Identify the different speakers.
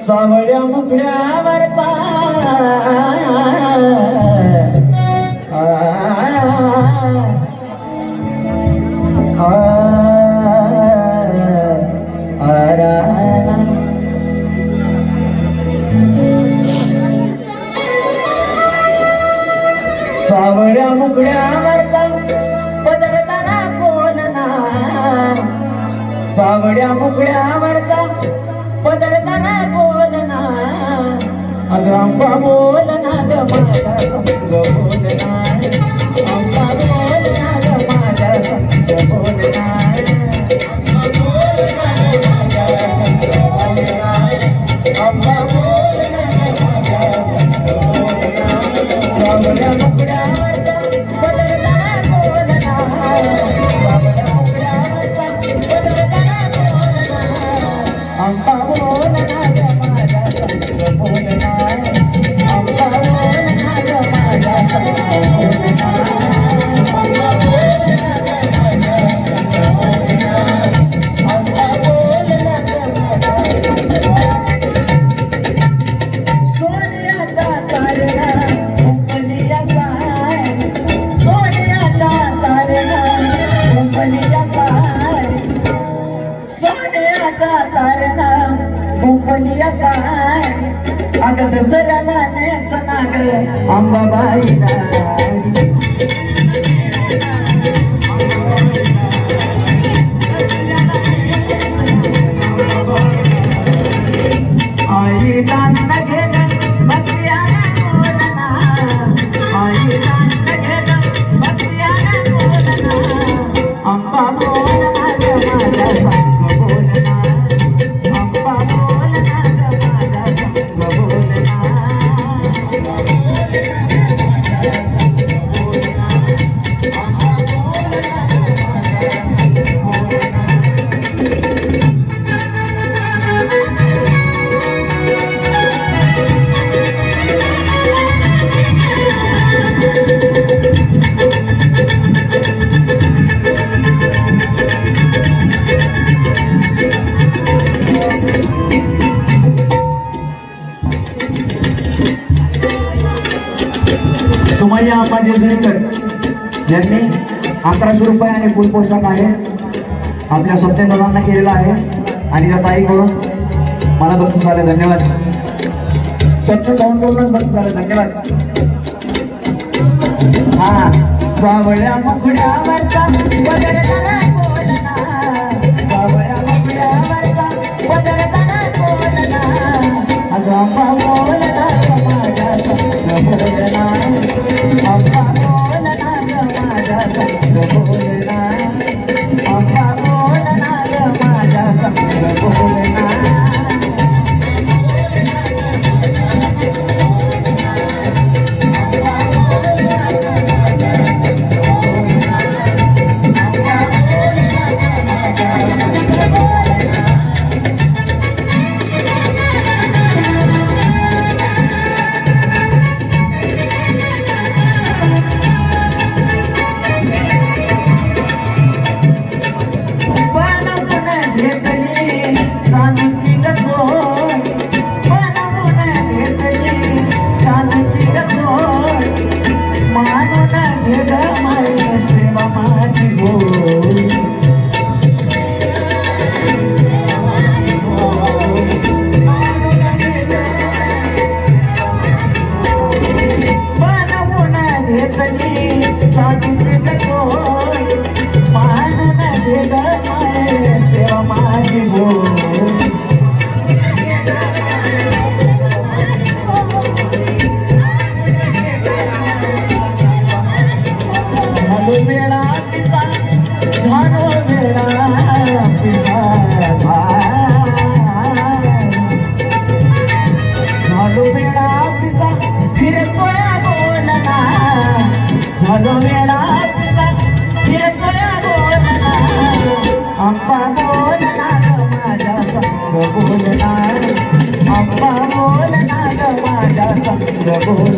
Speaker 1: सावळ्या मुखड्यावरचा सावळ्या मुखड्यावरचा पदरताना कोणना सावळ्या मुखड्यावरचा पदरताना बोलना अगं आंबा बोलना ग माझा संग बोलना आंबा बोलना ग माझा संग बोलना आंबा बोलना ग माझा संग बोलना सावळ्या मुखड्यावरचा पदरताना बोलना सावळ्या मुखड्यावरचा पदरताना बोलना आंबा बोलना ग माझा संग बोलना आंबा बोलना ग माझा संग बोलना आंबा बोलना ग माझा संग बोलना आंबा बोलना ग माझा सोन्याचा तारणा मुंबईया साय सोन्याचा तारणा मुंबईया साय सोन्याचा तारणा मुंबईया साय अगं दसऱ्याला नेसना ग अंबाबाईला आई दान घेणं भक्त्याने बोलना आई दान घेणं भक्त्याने बोलना अंबा बोलना ग माझा संग बोलना अंबा बोलना ग माझा संग बोलना अंबा बोलना ग माझा संग बोलना अंबा बोलना ग माझा संग बोलना सुमय्या आंबा जेजुरीकर यांनी 1100 रुपये आणि फुल पोशाख आहे आपल्या स्वप्नेदारांना केलेला आहे आणि त्या ताईकडून मला बक्षीस झाले धन्यवाद स्वप्न काउंटरवरून बक्षीस झाले धन्यवाद हा सावळ्या मुखड्यावरचा पदरताना बोलना सावळ्या मुखड्यावरचा पदरताना बोलना अगं आंबा बोलना ग माझा संग बोलना आंबा बोलना ग माझा संग बोलना आंबा बोलना ग माझा संग बोलना आंबा बोलना ग माझा संग बोलना आंबा बोलना ग माझा संग बोलना